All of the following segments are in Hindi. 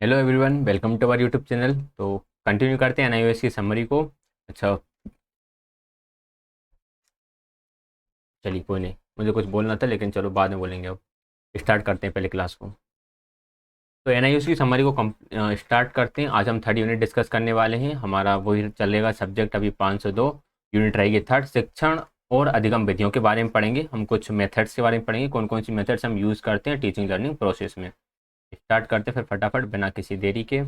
Hello everyone, welcome to our YouTube channel. तो कंटिन्यू करते हैं एनआईओएस की समरी को। अच्छा, चलिए कोई नहीं, मुझे कुछ बोलना था लेकिन चलो बाद में बोलेंगे। अब स्टार्ट करते हैं पहले क्लास को। तो एनआईओएस की समरी को स्टार्ट करते हैं। आज हम थर्ड यूनिट डिस्कस करने वाले हैं। हमारा वही चलेगा सब्जेक्ट। अभी 502 यूनिट रहेगी थर्ड। शिक्षण और अधिगम विधियों के बारे में पढ़ेंगे। हम कुछ मेथड्स के बारे में पढ़ेंगे, कौन कौन सी मेथड्स हम यूज़ करते हैं टीचिंग लर्निंग प्रोसेस में। स्टार्ट करते फिर फटाफट बिना किसी देरी के।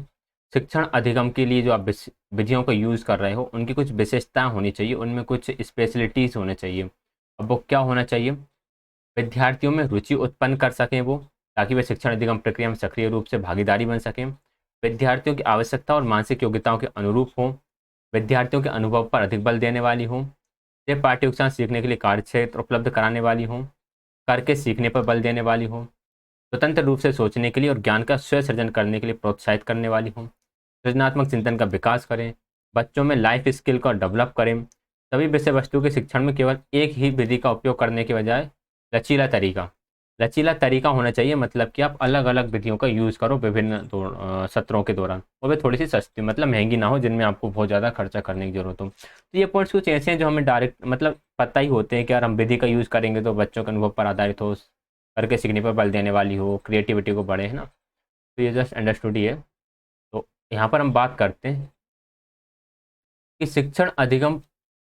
शिक्षण अधिगम के लिए जो आप विधियों को यूज़ कर रहे हो उनकी कुछ विशेषताएं होनी चाहिए, उनमें कुछ स्पेशलिटीज़ होने चाहिए। अब वो क्या होना चाहिए? विद्यार्थियों में रुचि उत्पन्न कर सकें वो, ताकि वे शिक्षण अधिगम प्रक्रिया में सक्रिय रूप से भागीदारी बन सकें। विद्यार्थियों की आवश्यकता और मानसिक योग्यताओं के अनुरूप हों। विद्यार्थियों के अनुभव पर अधिक बल देने वाली हों। ये पाठ्योपकरण सीखने के लिए कार्यक्षेत्र उपलब्ध कराने वाली हों। करके सीखने पर बल देने वाली हों। स्वतंत्र रूप से सोचने के लिए और ज्ञान का स्वयं सृजन करने के लिए प्रोत्साहित करने वाली हों। सृजनात्मक चिंतन का विकास करें। बच्चों में लाइफ स्किल को डेवलप करें। सभी विषय वस्तु के शिक्षण में केवल एक ही विधि का उपयोग करने के बजाय लचीला तरीका लचीला तरीका होना चाहिए। मतलब कि आप अलग अलग विधियों का यूज़ करो विभिन्न सत्रों के दौरान, और वे थोड़ी सी सस्ती, मतलब महंगी ना हो, जिनमें आपको बहुत ज़्यादा खर्चा करने की जरूरत हो। तो ये पॉइंट्स कुछ ऐसे हैं जो हमें डायरेक्ट मतलब पता ही होते हैं कि यार हम विधि का यूज़ करेंगे तो बच्चों के अनुभव पर आधारित हो, करके सीखने पर बल देने वाली हो, क्रिएटिविटी को बढ़े, है ना। तो ये जस्ट अंडरस्टूड ही है। तो यहाँ पर हम बात करते हैं कि शिक्षण अधिगम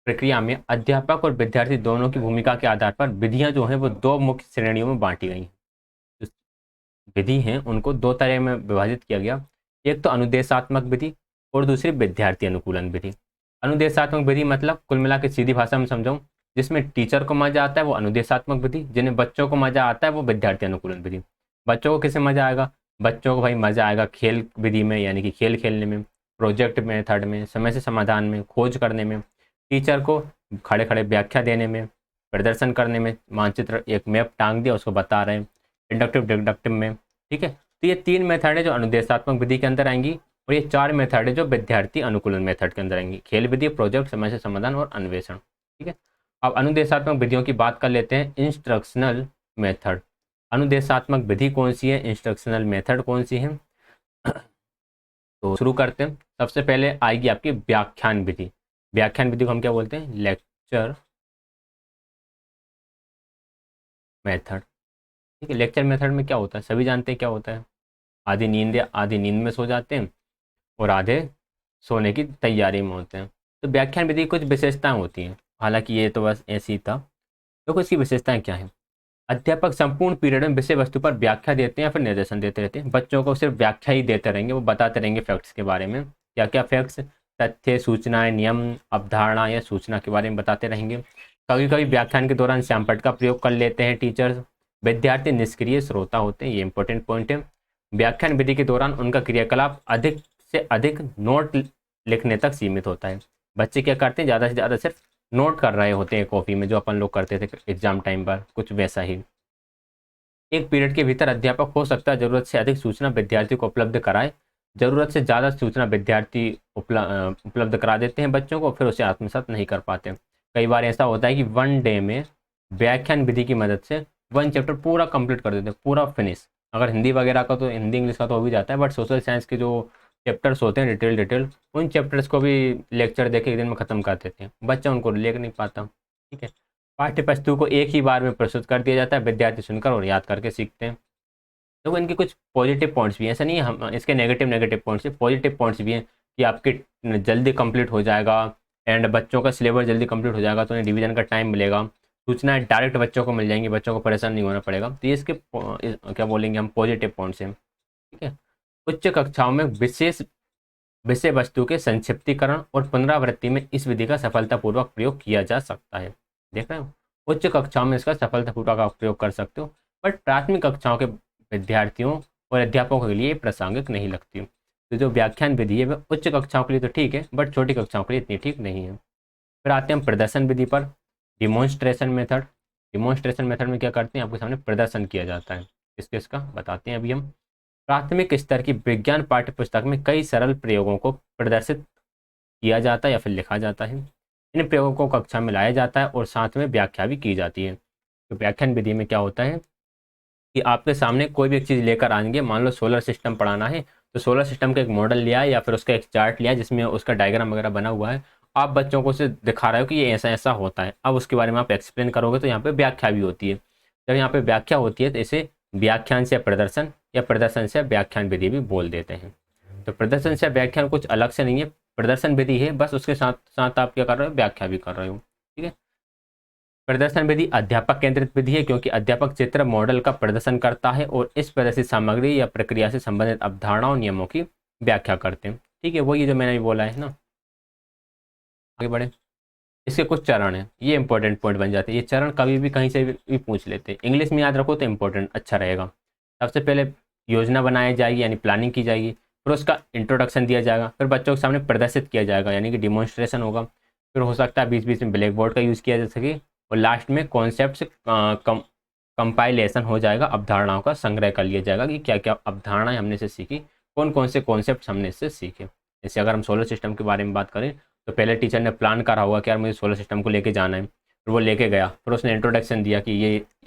प्रक्रिया में अध्यापक और विद्यार्थी दोनों की भूमिका के आधार पर विधियां जो हैं वो दो मुख्य श्रेणियों में बांटी गई हैं। जो विधि हैं उनको दो तरह में विभाजित किया गया। एक तो अनुदेशात्मक विधि और दूसरी विद्यार्थी अनुकूलन विधि। अनुदेशात्मक विधि मतलब कुल मिला के सीधी भाषा में समझाऊं, जिसमें टीचर को मजा आता है वो अनुदेशात्मक विधि, जिन्हें बच्चों को मजा आता है वो विद्यार्थी अनुकूलन विधि। बच्चों को किसे मजा आएगा? बच्चों को भाई मजा आएगा खेल विधि में, यानी कि खेल खेलने में, प्रोजेक्ट मेथड में, समय से समाधान में, खोज करने में। टीचर को खड़े खड़े व्याख्या देने में, प्रदर्शन करने में, मानचित्र एक मैप टांग दिया उसको बता रहे हैं, इंडक्टिव डिडक्टिव में। ठीक है, तो ये तीन मेथड है जो अनुदेशात्मक विधि के अंदर आएंगी, और ये चार मेथड है जो विद्यार्थी अनुकूलन मेथड के अंदर आएंगी: खेल विधि, प्रोजेक्ट, समय से समाधान और अन्वेषण। ठीक है, अब अनुदेशात्मक विधियों की बात कर लेते हैं। Instructional method. अनुदेशात्मक विधि कौन सी है, इंस्ट्रक्शनल मेथड कौन सी है? तो शुरू करते हैं। सबसे पहले आएगी आपकी व्याख्यान विधि। व्याख्यान विधि को हम क्या बोलते हैं? Lecture method. ठीक है, लेक्चर मेथड में क्या होता है सभी जानते हैं क्या होता है। आधी नींद में सो जाते हैं और आधे सोने की तैयारी में होते हैं। तो व्याख्यान विधि की कुछ विशेषताएं होती हैं, हालांकि ये तो बस ऐसे ही था। तो इसकी विशेषताएं क्या हैं? अध्यापक संपूर्ण पीरियड में विषय वस्तु पर व्याख्या देते हैं या फिर निर्देशन देते रहते हैं। बच्चों को सिर्फ व्याख्या ही देते रहेंगे, वो बताते रहेंगे फैक्ट्स के बारे में। क्या क्या फैक्ट्स? तथ्य, सूचनाएं, नियम, अवधारणा या सूचना के बारे में बताते रहेंगे। कभी कभी व्याख्यान के दौरान श्यामपट्ट का प्रयोग कर लेते हैं टीचर्स। विद्यार्थी निष्क्रिय श्रोता होते हैं, ये इंपॉर्टेंट पॉइंट है। व्याख्यान विधि के दौरान उनका क्रियाकलाप अधिक से अधिक नोट लिखने तक सीमित होता है। बच्चे क्या करते हैं? ज़्यादा से ज़्यादा सिर्फ नोट कर रहे होते हैं कॉपी में, जो अपन लोग करते थे एग्जाम टाइम पर, कुछ वैसा ही। एक पीरियड के भीतर अध्यापक हो सकता है ज़रूरत से अधिक सूचना विद्यार्थी को उपलब्ध कराए। ज़रूरत से ज़्यादा सूचना विद्यार्थी उपलब्ध करा देते हैं बच्चों को, फिर उसे आत्मसात नहीं कर पाते। कई बार ऐसा होता है कि वन डे में व्याख्यान विधि की मदद से वन चैप्टर पूरा कंप्लीट कर देते हैं, पूरा फिनिश। अगर हिंदी वगैरह का तो हिंदी इंग्लिश का तो हो भी जाता है, बट सोशल साइंस के जो चैप्टर्स होते हैं डिटेल डिटेल, उन चैप्टर्स को भी लेक्चर देके एक दिन में ख़त्म कर देते हैं। बच्चा उनको ले नहीं पाता। ठीक है, पाठ्य वस्तु को एक ही बार में प्रस्तुत कर दिया जाता है, विद्यार्थी सुनकर और याद करके सीखते हैं। तो इनके कुछ पॉजिटिव पॉइंट्स भी हैं, ऐसा नहीं है हम इसके नेगेटिव नेगेटिव पॉइंट्स हैं, पॉजिटिव पॉइंट्स भी हैं कि आपके जल्दी कंप्लीट हो जाएगा एंड बच्चों का सिलेबस जल्दी कंप्लीट हो जाएगा, तो उन्हें डिवीजन का टाइम मिलेगा, सूचनाएं डायरेक्ट बच्चों को मिल जाएंगी, बच्चों को परेशान नहीं होना पड़ेगा। तो ये इसके क्या बोलेंगे हम, पॉजिटिव पॉइंट्स हैं। ठीक है, उच्च कक्षाओं में विशेष विषय वस्तु के संक्षिप्तीकरण और पुनरावृत्ति में इस विधि का सफलतापूर्वक प्रयोग किया जा सकता है। देख रहे हो, उच्च कक्षाओं में इसका सफलतापूर्वक आप प्रयोग कर सकते हो, बट प्राथमिक कक्षाओं के विद्यार्थियों और अध्यापकों के लिए प्रासंगिक नहीं लगती। तो जो व्याख्यान विधि है वह उच्च कक्षाओं के लिए तो ठीक है, बट छोटी कक्षाओं के लिए इतनी ठीक नहीं है। फिर आते हैं हम प्रदर्शन विधि पर। Demonstration method. डिमॉन्स्ट्रेशन मेथड में क्या करते हैं, आपके सामने प्रदर्शन किया जाता है। इसका बताते हैं अभी हम। प्राथमिक स्तर की विज्ञान पाठ्य पुस्तक में कई सरल प्रयोगों को प्रदर्शित किया जाता है या फिर लिखा जाता है। इन प्रयोगों को कक्षा में लाया जाता है और साथ में व्याख्या भी की जाती है। तो व्याख्यान विधि में क्या होता है कि आपके सामने कोई भी एक चीज़ लेकर आएंगे, मान लो सोलर सिस्टम पढ़ाना है, तो सोलर सिस्टम का एक मॉडल लिया है या फिर उसका एक चार्ट लिया है जिसमें उसका डायग्राम वगैरह बना हुआ है, आप बच्चों को उसे दिखा रहे हो कि ये ऐसा ऐसा होता है। अब उसके बारे में आप एक्सप्लेन करोगे तो यहाँ पे व्याख्या भी होती है। जब यहाँ पे व्याख्या होती है तो इसे व्याख्यान से प्रदर्शन या प्रदर्शन से व्याख्यान विधि भी बोल देते हैं। तो प्रदर्शन से व्याख्यान कुछ अलग से नहीं है, प्रदर्शन विधि है, बस उसके साथ साथ आप क्या कर रहे हो, व्याख्या भी कर रहे हो। ठीक है। प्रदर्शन विधि अध्यापक केंद्रित विधि है क्योंकि अध्यापक चित्र मॉडल का प्रदर्शन करता है और इस प्रदर्शित सामग्री या प्रक्रिया से संबंधित अवधारणाओं नियमों की व्याख्या करते हैं। ठीक है, वही जो मैंने भी बोला है ना। आगे बढ़े। इसके कुछ चरण हैं, ये इंपॉर्टेंट पॉइंट बन जाते हैं। ये चरण कभी भी कहीं से भी पूछ लेते हैं, इंग्लिश में याद रखो तो इंपॉर्टेंट अच्छा रहेगा। सबसे पहले योजना बनाई जाएगी यानी प्लानिंग की जाएगी, फिर उसका इंट्रोडक्शन दिया जाएगा, फिर बच्चों के सामने प्रदर्शित किया जाएगा यानी कि डिमॉन्स्ट्रेशन होगा, फिर हो सकता है बीच बीच में ब्लैक बोर्ड का यूज़ किया जा सके, और लास्ट में कॉन्सेप्ट कंपाइलेशन हो जाएगा, अवधारणाओं का संग्रह कर लिया जाएगा कि क्या क्या अवधारणाएं हमने इससे सीखी, कौन कौन से कॉन्सेप्ट हमने इससे सीखे। जैसे अगर हम सोलर सिस्टम के बारे में बात करें तो पहले टीचर ने प्लान करा होगा कि यार मुझे सोलर सिस्टम को लेके जाना है, फिर वो लेके गया, फिर उसने इंट्रोडक्शन दिया कि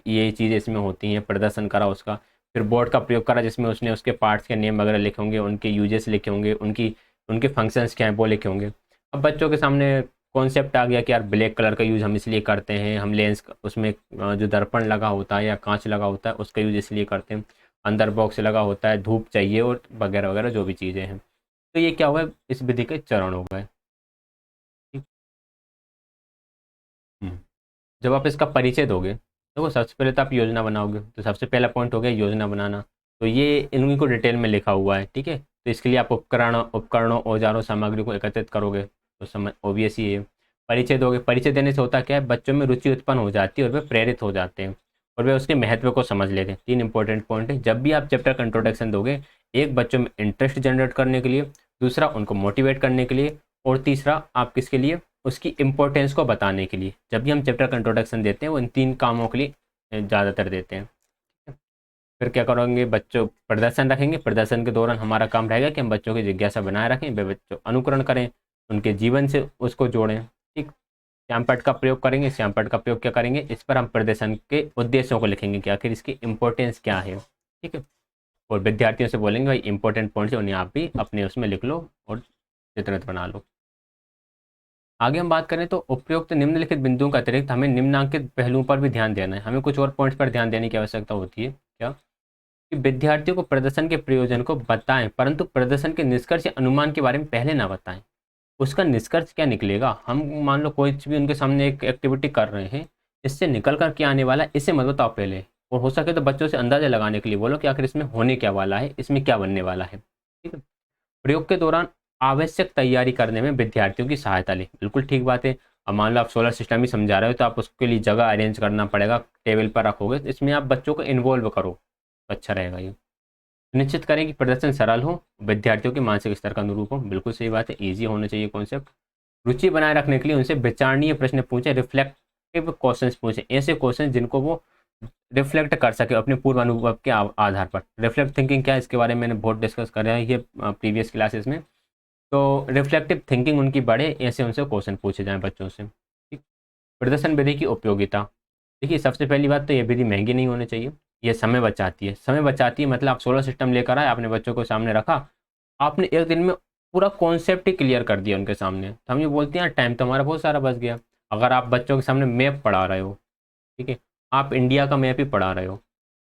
ये चीज़ें इसमें होती हैं, प्रदर्शन करा उसका, फिर बोर्ड का प्रयोग करा जिसमें उसने उसके पार्ट्स के नेम वगैरह लिखे होंगे, उनके यूजेस लिखे होंगे, उनके फंक्शंस क्या हैं वो लिखे होंगे। अब बच्चों के सामने कॉन्सेप्ट आ गया कि यार ब्लैक कलर का यूज़ हम इसलिए करते हैं, हम लेंस उसमें जो दर्पण लगा होता है या कांच लगा होता है उसका यूज़ इसलिए करते हैं, अंदर बॉक्स लगा होता है, धूप चाहिए और वगैरह वगैरह जो भी चीज़ें हैं। तो ये क्या हुआ, इस विधि के चरण हो गए। हम्म। जब आप इसका परिचय दोगे तो वो सबसे पहले तो आप योजना बनाओगे, तो सबसे पहला पॉइंट हो गया योजना बनाना। तो ये इन्हीं को डिटेल में लिखा हुआ है। ठीक है, तो इसके लिए आप उपकरणों औजारों सामग्री को एकत्रित करोगे, तो समझ ऑब्वियस ही है। परिचय दोगे, परिचय देने से होता क्या है, बच्चों में रुचि उत्पन्न हो जाती है और वे प्रेरित हो जाते हैं और वे उसके महत्व को समझ लेते हैं। 3 इंपॉर्टेंट पॉइंट है। जब भी आप चैप्टर का इंट्रोडक्शन दोगे, एक बच्चों में इंटरेस्ट जनरेट करने के लिए, दूसरा उनको मोटिवेट करने के लिए, और तीसरा आप किसके लिए, उसकी इम्पोर्टेंस को बताने के लिए। जब भी हम चैप्टर का इंट्रोडक्शन देते हैं वो इन 3 कामों के लिए ज़्यादातर देते हैं। फिर क्या करेंगे, बच्चों प्रदर्शन रखेंगे, प्रदर्शन के दौरान हमारा काम रहेगा कि हम बच्चों की जिज्ञासा बनाए रखें, वे बच्चों अनुकरण करें, उनके जीवन से उसको जोड़ें। ठीक, श्यामपट्ट का प्रयोग करेंगे, श्यामपट्ट का प्रयोग क्या करेंगे, इस पर हम प्रदर्शन के उद्देश्यों को लिखेंगे कि आखिर इसकी इम्पोर्टेंस क्या है। ठीक है, और विद्यार्थियों से बोलेंगे भाई इंपॉर्टेंट पॉइंट्स उन्हें आप भी अपने उसमें लिख लो और चित्रित बना लो। आगे हम बात करें तो उपयुक्त निम्नलिखित बिंदुओं का अतिरिक्त हमें निम्नांकित पहलुओं पर भी ध्यान देना है। हमें कुछ और पॉइंट्स पर ध्यान देने की आवश्यकता होती है। क्या कि विद्यार्थियों को प्रदर्शन के प्रयोजन को बताएं, परंतु प्रदर्शन के निष्कर्ष या अनुमान के बारे में पहले ना बताएं। उसका निष्कर्ष क्या निकलेगा, हम मान लो कोई भी उनके सामने एक एक्टिविटी कर रहे हैं, इससे निकल कर क्या आने वाला है इसे मत बताओ पहले, और हो सके तो बच्चों से अंदाजा लगाने के लिए बोलो कि आखिर इसमें होने क्या वाला है, इसमें क्या बनने वाला है। ठीक है, प्रयोग के दौरान आवश्यक तैयारी करने में विद्यार्थियों की सहायता लें। बिल्कुल ठीक बात है। अब मान लो आप सोलर सिस्टम ही समझा रहे हो तो आप उसके लिए जगह अरेंज करना पड़ेगा, टेबल पर रखोगे, तो इसमें आप बच्चों को इन्वॉल्व करो तो अच्छा रहेगा। ये सुनिश्चित करें कि प्रदर्शन सरल हो, विद्यार्थियों के मानसिक स्तर का अनुरूप हो। बिल्कुल सही बात है, ईजी होना चाहिए कॉन्सेप्ट। रुचि बनाए रखने के लिए उनसे विचारणीय प्रश्न पूछें, रिफ्लेक्टिव क्वेश्चंस पूछें, ऐसे क्वेश्चन जिनको वो रिफ्लेक्ट कर सके अपने पूर्व अनुभव के आधार पर। रिफ्लेक्ट थिंकिंग क्या है, इसके बारे में मैंने बहुत डिस्कस कर रहा है ये प्रीवियस क्लासेस में। तो रिफ्लेक्टिव थिंकिंग उनकी बढ़े, ऐसे उनसे क्वेश्चन पूछे जाएं बच्चों से। ठीक, प्रदर्शन विधि की उपयोगिता। देखिए सबसे पहली बात तो ये विधि महंगी नहीं होनी चाहिए, ये समय बचाती है। समय बचाती है मतलब आप सोलर सिस्टम लेकर आए, आपने बच्चों को सामने रखा, आपने एक दिन में पूरा कॉन्सेप्ट ही क्लियर कर दिया उनके सामने, तो हम ये बोलते हैं यार टाइम तो हमारा बहुत सारा बच गया। अगर आप बच्चों के सामने मैप पढ़ा रहे हो, ठीक है, आप इंडिया का मैप ही पढ़ा रहे हो,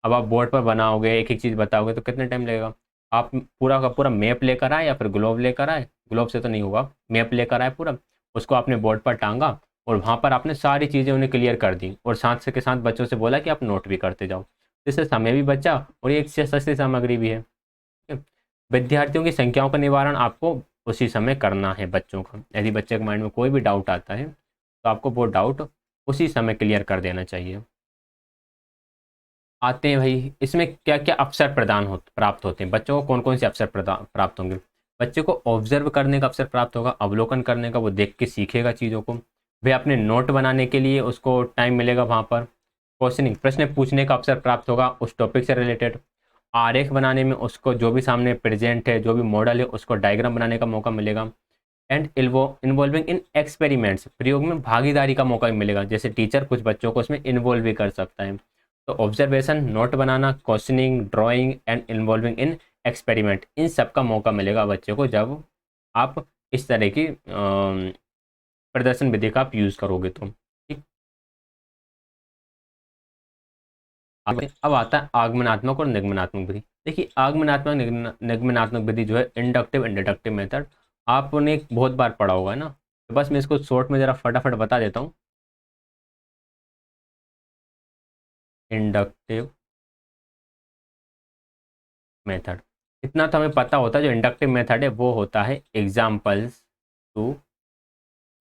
अब आप बोर्ड पर बनाओगे, एक एक चीज़ बताओगे तो कितने टाइम लगेगा। आप पूरा का पूरा मैप लेकर आए या फिर ग्लोब लेकर आए, ग्लोब से तो नहीं होगा, मैप लेकर आए पूरा, उसको आपने बोर्ड पर टांगा और वहाँ पर आपने सारी चीज़ें उन्हें क्लियर कर दी, और साथ से के साथ बच्चों से बोला कि आप नोट भी करते जाओ। इससे समय भी बचा और एक से सस्ती सामग्री भी है। ठीक है? विद्यार्थियों की संख्याओं का निवारण आपको उसी समय करना है बच्चों का। यदि बच्चे के माइंड में कोई भी डाउट आता है तो आपको वो डाउट उसी समय क्लियर कर देना चाहिए। आते हैं भाई, इसमें क्या क्या अवसर प्राप्त होते हैं बच्चों को, कौन कौन से अवसर प्राप्त होंगे। बच्चे को ऑब्जर्व करने का अवसर प्राप्त होगा, अवलोकन करने का, वो देख के सीखेगा चीज़ों को। वह अपने नोट बनाने के लिए उसको टाइम मिलेगा वहाँ पर। क्वेश्चनिंग, प्रश्न पूछने का अवसर प्राप्त होगा उस टॉपिक से रिलेटेड। आरेख बनाने में उसको जो भी सामने प्रेजेंट है, जो भी मॉडल है, उसको डायग्राम बनाने का मौका मिलेगा। एंड इन्वॉल्विंग इन एक्सपेरिमेंट्स, प्रयोग में भागीदारी का मौका भी मिलेगा, जैसे टीचर कुछ बच्चों को उसमें इन्वॉल्व भी कर सकता है। तो ऑब्जर्वेशन, नोट बनाना, questioning, drawing and involving in experiment, इन सब का मौका मिलेगा बच्चे को जब आप इस तरह की प्रदर्शन विधि का आप यूज़ करोगे तो। ठीक, अब आता है आगमनात्मक और निगमनात्मक विधि। देखिए आगमनात्मक निगमनात्मक विधि जो है इंडक्टिव एंड डिडक्टिव मेथड, आपने बहुत बार पढ़ा होगा ना, तो बस मैं इसको शॉर्ट में ज़रा फटाफट बता देता हूँ। इंडक्टिव मेथड, इतना तो हमें पता होता है, जो इंडक्टिव मेथड है वो होता है एग्जाम्पल्स टू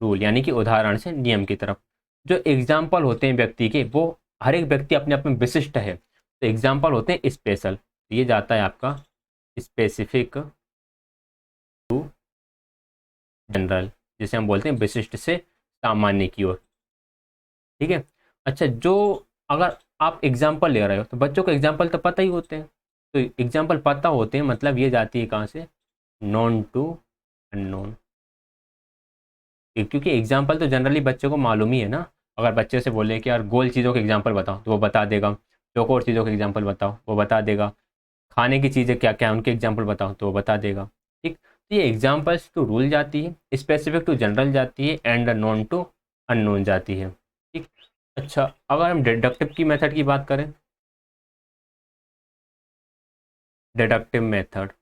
रूल, यानी कि उदाहरण से नियम की तरफ। जो एग्जाम्पल होते हैं व्यक्ति के, वो हर एक व्यक्ति अपने आप में विशिष्ट है, तो एग्जाम्पल होते हैं स्पेशल, ये जाता है आपका स्पेसिफिक टू जनरल, जिसे हम बोलते हैं विशिष्ट से सामान्य की ओर। ठीक है, अच्छा, जो अगर आप एग्जाम्पल ले रहे हो तो बच्चों को एग्जाम्पल तो पता ही होते हैं, तो एग्जाम्पल पता होते हैं मतलब ये जाती है कहाँ से, नॉन टू अननोन। क्योंकि एग्जाम्पल तो जनरली बच्चों को मालूम ही है ना, अगर बच्चे से बोले कि यार गोल चीज़ों के एग्जाम्पल बताओ तो वो बता देगा, चौकोर चीज़ों के एग्जाम्पल बताओ वो बता देगा, खाने की चीज़ें क्या क्या उनके एग्जाम्पल बताओ तो वो बता देगा। ठीक, तो ये एग्जाम्पल्स टू रूल जाती है, स्पेसिफिक टू जनरल जाती है, एंड नॉन टू अननोन जाती है। ठीक, अच्छा, अगर हम डिडक्टिव की मेथड की बात करें, डिडक्टिव मेथड,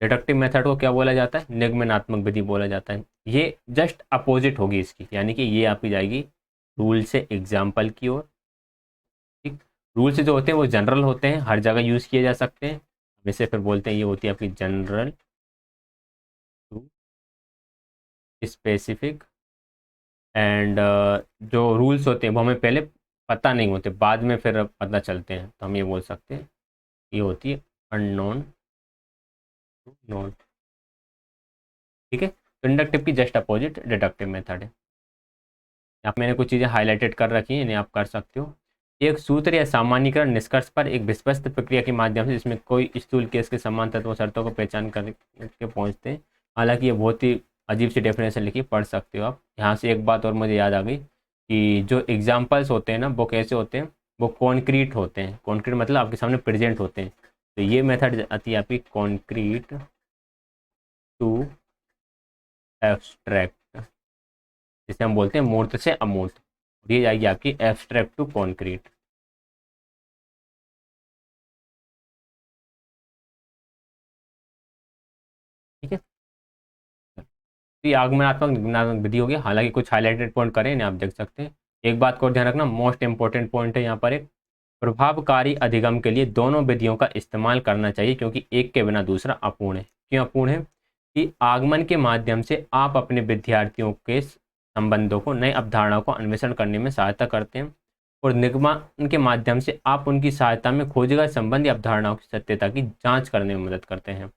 डिडक्टिव मेथड को क्या बोला जाता है, निगमनात्मक विधि बोला जाता है। ये जस्ट अपोजिट होगी इसकी, यानी कि ये आपकी जाएगी रूल से एग्जाम्पल की ओर। ठीक, रूल से जो होते हैं वो जनरल होते हैं, हर जगह यूज़ किए जा सकते हैं, वैसे फिर बोलते हैं ये होती है आपकी जनरल टू स्पेसिफिक। एंड जो रूल्स होते हैं वो हमें पहले पता नहीं होते, बाद में फिर पता चलते हैं, तो हम ये बोल सकते हैं ये होती है अननोन टू नोन। ठीक है, तो इंडक्टिव की जस्ट अपोजिट डिडक्टिव मेथड है। यहाँ पे मैंने कुछ चीज़ें हाईलाइटेड कर रखी हैं, इन्हें आप कर सकते हो। एक सूत्र या सामान्यीकरण निष्कर्ष पर एक विस्पष्ट प्रक्रिया के माध्यम से, जिसमें कोई स्थूल केस के समान तत्वों शर्तों को पहचान करके पहुंचते हैं। हालांकि ये बहुत ही अजीब सी डेफिनेशन लिखी, पढ़ सकते हो आप। यहाँ से एक बात और मुझे याद आ गई कि जो एग्जाम्पल्स होते हैं ना वो कैसे होते हैं, वो कॉन्क्रीट होते हैं। कॉन्क्रीट मतलब आपके सामने प्रेजेंट होते हैं, तो ये मेथड आती है आपकी कॉन्क्रीट टू एब्स्ट्रैक्ट, जिसे हम बोलते हैं मूर्त से अमूर्त। ये जाएगी आपकी एब्स्ट्रैक्ट टू कॉन्क्रीट। ठीक है, तो ये आगमनात्मक निगमनात्मक विधि हो गई। हालांकि कुछ हाईलाइटेड पॉइंट करें इन्हें आप देख सकते हैं। एक बात को ध्यान रखना, मोस्ट इंपॉर्टेंट पॉइंट है यहाँ पर, एक प्रभावकारी अधिगम के लिए दोनों विधियों का इस्तेमाल करना चाहिए, क्योंकि एक के बिना दूसरा अपूर्ण है। क्यों अपूर्ण है, कि आगमन के माध्यम से आप अपने विद्यार्थियों के संबंधों को, नई अवधारणाओं को अन्वेषण करने में सहायता करते हैं, और निगमन के माध्यम से आप उनकी सहायता में खोजे गए संबंधी अवधारणाओं की सत्यता की जांच करने में मदद करते हैं।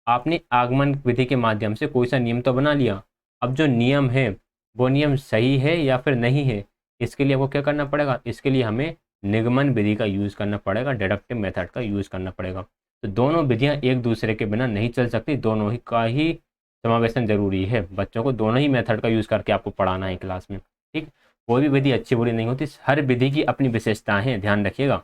आपने आगमन विधि के माध्यम से कोई सा नियम तो बना लिया, अब जो नियम है वो नियम सही है या फिर नहीं है, इसके लिए आपको क्या करना पड़ेगा, इसके लिए हमें निगमन विधि का यूज़ करना पड़ेगा, डिडक्टिव मेथड का यूज़ करना पड़ेगा। तो दोनों विधियां एक दूसरे के बिना नहीं चल सकती, दोनों ही का ही समावेशन जरूरी है। बच्चों को दोनों ही मेथड का यूज़ करके आपको पढ़ाना है क्लास में। ठीक, कोई भी विधि अच्छी बुरी नहीं होती, हर विधि की अपनी विशेषताएं हैं, ध्यान रखिएगा।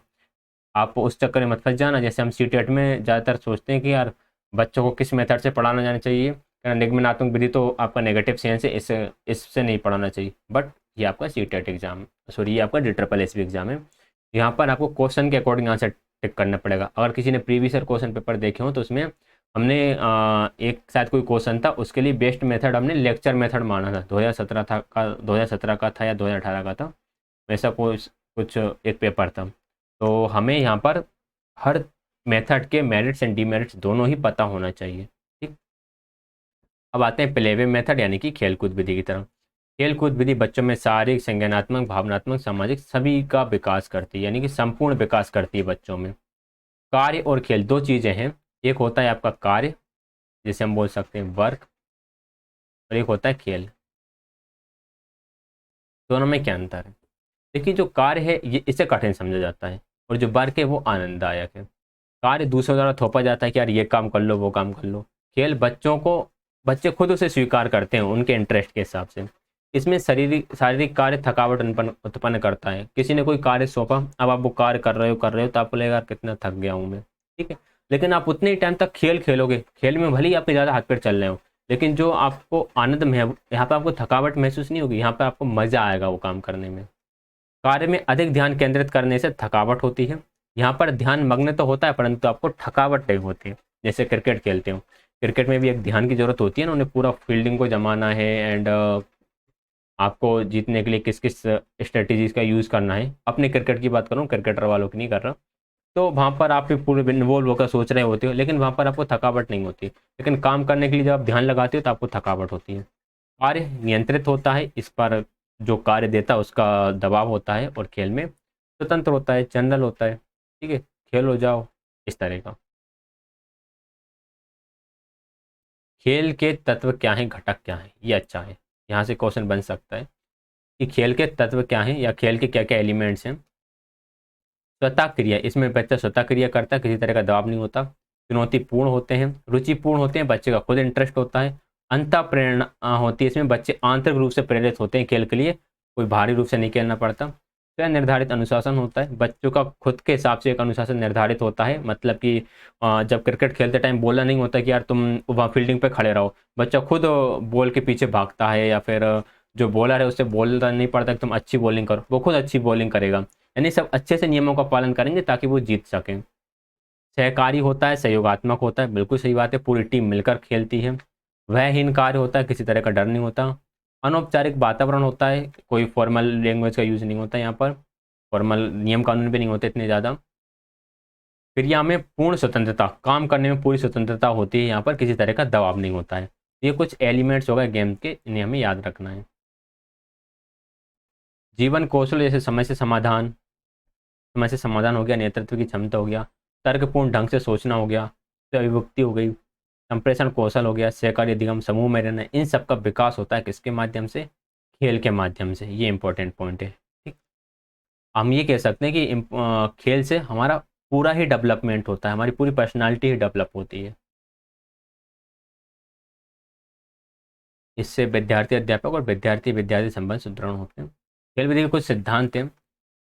आप उस चक्कर में मत फंस जाना, जैसे हम सीटेट में ज़्यादातर सोचते हैं कि यार बच्चों को किस मेथड से पढ़ाना जाना चाहिए, निगमनात्मक विधि तो आपका नेगेटिव सेंस है, इससे नहीं पढ़ाना चाहिए। बट ये आपका सीटेट एग्जाम, सॉरी ये आपका DSSB एग्जाम है, यहाँ पर आपको क्वेश्चन के अकॉर्डिंग आंसर टिक करना पड़ेगा। अगर किसी ने प्रीवियस ईयर क्वेश्चन पेपर देखे हो तो उसमें हमने एक शायद कोई क्वेश्चन था, उसके लिए बेस्ट मेथड हमने लेक्चर मेथड माना था, 2017 का था या 2018 का था, वैसा कुछ एक पेपर था। तो हमें यहाँ पर हर मेथड के मेरिट्स एंड डीमेरिट्स दोनों ही पता होना चाहिए। ठीक, अब आते हैं प्लेवे मेथड, यानी कि खेलकूद विधि की तरफ। खेलकूद विधि बच्चों में शारीरिक, संज्ञानात्मक, भावनात्मक, सामाजिक सभी का विकास करती है, यानी कि संपूर्ण विकास करती है बच्चों में। कार्य और खेल दो चीज़ें हैं, एक होता है आपका कार्य जिसे हम बोल सकते हैं वर्क, और एक होता है खेल। दोनों में क्या अंतर है, देखिए जो कार्य है ये इसे कठिन समझा जाता है, और जो वर्क है वो आनंददायक है। कार्य दूसरों द्वारा थोपा जाता है कि यार ये काम कर लो वो काम कर लो। खेल बच्चे खुद उसे स्वीकार करते हैं उनके इंटरेस्ट के हिसाब से। इसमें शारीरिक शारीरिक कार्य थकावट उत्पन्न करता है। किसी ने कोई कार्य सौंपा, अब आप वो कार्य कर रहे हो तो आपको लगेगा कितना थक गया हूँ मैं। ठीक है, लेकिन आप उतने ही टाइम तक खेल खेलोगे, खेल में भले ही आपके ज़्यादा हाथ पैर चल रहे हो, लेकिन जो आपको आनंद में यहाँ पर आपको थकावट महसूस नहीं होगी, यहाँ पर आपको मज़ा आएगा वो काम करने में। कार्य में अधिक ध्यान केंद्रित करने से थकावट होती है। यहाँ पर ध्यान मग्न तो होता है परंतु आपको थकावट नहीं होती। जैसे क्रिकेट खेलते हो, क्रिकेट में भी एक ध्यान की ज़रूरत होती है ना, उन्हें पूरा फील्डिंग को जमाना है एंड आपको जीतने के लिए किस किस स्ट्रेटजीज का यूज़ करना है। अपने क्रिकेट की बात करूँ, क्रिकेटर वालों की नहीं कर रहा। तो वहाँ पर आप भी पूरे इन्वॉल्व होकर सोच रहे होते हो, लेकिन वहाँ पर आपको थकावट नहीं होती। लेकिन काम करने के लिए जब आप ध्यान लगाते हो तो आपको थकावट होती है। कार्य नियंत्रित होता है, इस पर जो कार्य देता है उसका दबाव होता है, और खेल में स्वतंत्र होता है, जनरल होता है। ठीक है, खेल हो जाओ इस तरह का। खेल के तत्व क्या हैं, घटक क्या हैं, ये अच्छा है। यहाँ से क्वेश्चन बन सकता है कि खेल के तत्व क्या हैं या खेल के क्या क्या एलिमेंट्स हैं। स्वतः क्रिया, इसमें बच्चा स्वतः क्रिया करता है, किसी तरह का दबाव नहीं होता। चुनौतीपूर्ण होते हैं, रुचिपूर्ण होते हैं, बच्चे का खुद इंटरेस्ट होता है। अंतः प्रेरणा होती है, इसमें बच्चे आंतरिक रूप से प्रेरित होते हैं खेल के लिए, कोई बाहरी रूप से नहीं खेलना पड़ता। स्वयं निर्धारित अनुशासन होता है, बच्चों का खुद के हिसाब से एक अनुशासन निर्धारित होता है। मतलब कि जब क्रिकेट खेलते टाइम बोलना नहीं होता कि यार तुम वहाँ फील्डिंग पे खड़े रहो, बच्चा खुद बॉल के पीछे भागता है, या फिर जो बॉलर है उससे बोलना नहीं पड़ता कि तुम अच्छी बॉलिंग करो, वो खुद अच्छी बॉलिंग करेगा। यानी सब अच्छे से नियमों का पालन करेंगे ताकि वो जीत सकें। सहकारी होता है, सहयोगात्मक होता है, बिल्कुल सही बात है, पूरी टीम मिलकर खेलती है। वहहीन कार्य होता है, किसी तरह का डर नहीं होता। अनौपचारिक वातावरण होता है, कोई फॉर्मल लैंग्वेज का यूज़ नहीं होता यहाँ पर, फॉर्मल नियम कानून भी नहीं होते इतने ज़्यादा। क्रिया में पूर्ण स्वतंत्रता, काम करने में पूरी स्वतंत्रता होती है, यहाँ पर किसी तरह का दबाव नहीं होता है। ये कुछ एलिमेंट्स हो गए गेम के, इन्हें हमें याद रखना है। जीवन कौशल जैसे समय से समाधान हो गया, नेतृत्व की क्षमता हो गया, तर्कपूर्ण ढंग से सोचना हो गया, तो अभिव्यक्ति हो गई, संप्रेषण कौशल हो गया, सहकारी अधिगम, समूह में रहना, इन सब का विकास होता है किसके माध्यम से, खेल के माध्यम से। ये इंपॉर्टेंट पॉइंट है। ठीक, हम ये कह सकते हैं कि खेल से हमारा पूरा ही डेवलपमेंट होता है, हमारी पूरी पर्सनालिटी ही डेवलप होती है। इससे विद्यार्थी अध्यापक और विद्यार्थी विद्यार्थी संबंध सुदृढ़ होते हैं। खेल विधि के कुछ सिद्धांत हैं।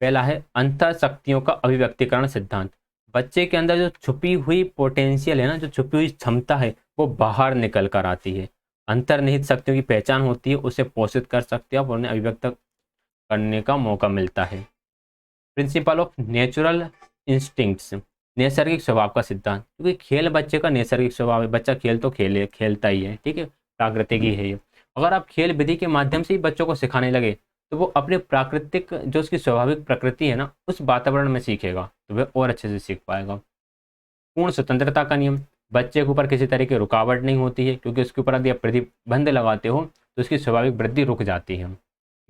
पहला है अंतर शक्तियों का अभिव्यक्तिकरण सिद्धांत। बच्चे के अंदर जो छुपी हुई पोटेंशियल है ना, जो छुपी हुई क्षमता है, वो बाहर निकल कर आती है। अंतर्निहित शक्तियों की पहचान होती है, उसे पोषित कर सकते हैं और उन्हें अभिव्यक्त करने का मौका मिलता है। प्रिंसिपल ऑफ नेचुरल इंस्टिंक्ट्स, नैसर्गिक स्वभाव का सिद्धांत। क्योंकि खेल बच्चे का नैसर्गिक स्वभाव है, बच्चा खेल तो खेलता ही है, ठीक है, प्राकृतिक ही है ये। अगर आप खेल विधि के माध्यम से ही बच्चों को सिखाने लगे तो वो अपने प्राकृतिक जो उसकी स्वाभाविक प्रकृति है ना, उस वातावरण में सीखेगा, तो वह और अच्छे से सीख पाएगा। पूर्ण स्वतंत्रता का नियम, बच्चे के ऊपर किसी तरह की रुकावट नहीं होती है, क्योंकि उसके ऊपर यदि आप प्रतिबंध लगाते हो तो उसकी स्वाभाविक वृद्धि रुक जाती है,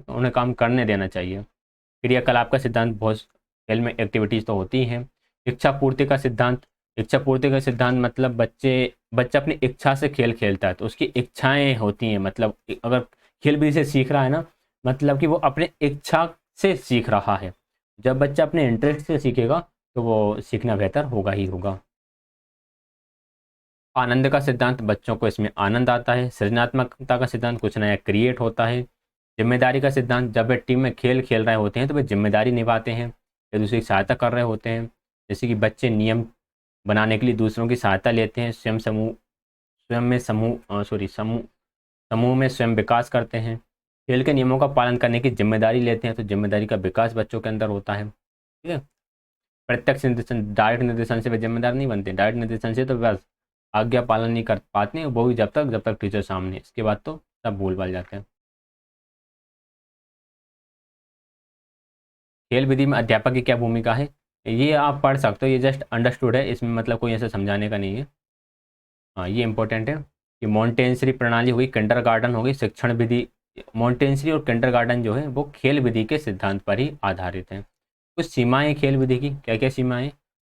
उन्हें काम करने देना चाहिए। क्रियाकलाप का सिद्धांत, बहुत खेल में एक्टिविटीज़ तो होती हैं। इच्छा पूर्ति का सिद्धांत, इच्छा पूर्ति का सिद्धांत मतलब बच्चा अपनी इच्छा से खेल खेलता है, तो उसकी इच्छाएं होती हैं। मतलब अगर खेल विधि से सीख रहा है ना, मतलब कि वो अपने इच्छा से सीख रहा है। जब बच्चा अपने इंटरेस्ट से सीखेगा तो वो सीखना बेहतर होगा ही होगा। आनंद का सिद्धांत, बच्चों को इसमें आनंद आता है। सृजनात्मकता का सिद्धांत, कुछ नया क्रिएट होता है। जिम्मेदारी का सिद्धांत, जब वे टीम में खेल खेल रहे होते हैं तो वे जिम्मेदारी निभाते हैं, एक दूसरे की सहायता कर रहे होते हैं। जैसे कि बच्चे नियम बनाने के लिए दूसरों की सहायता लेते हैं, स्वयं में समूह में स्वयं विकास करते हैं। खेल के नियमों का पालन करने की जिम्मेदारी लेते हैं, तो जिम्मेदारी का विकास बच्चों के अंदर होता है। ठीक है, प्रत्यक्ष निर्देशन, डायरेक्ट निर्देशन से वे जिम्मेदार नहीं बनते। डायरेक्ट निर्देशन से तो बस आज्ञा पालन नहीं कर पाते हैं, वो भी जब तक टीचर सामने, इसके बाद तो सब भूल भाल जाते हैं। खेल विधि में अध्यापक की क्या भूमिका है, ये आप पढ़ सकते हो, ये जस्ट अंडरस्टूड है, इसमें मतलब कोई ऐसे समझाने का नहीं है। हाँ, ये इंपॉर्टेंट है कि मॉन्टेसरी प्रणाली हुई, किंडरगार्टन हो गई, शिक्षण विधि। मॉन्टेसरी और किंडरगार्टन जो है वो खेल विधि के सिद्धांत पर ही आधारित है। कुछ सीमाएं खेल विधि की, क्या क्या सीमाएं।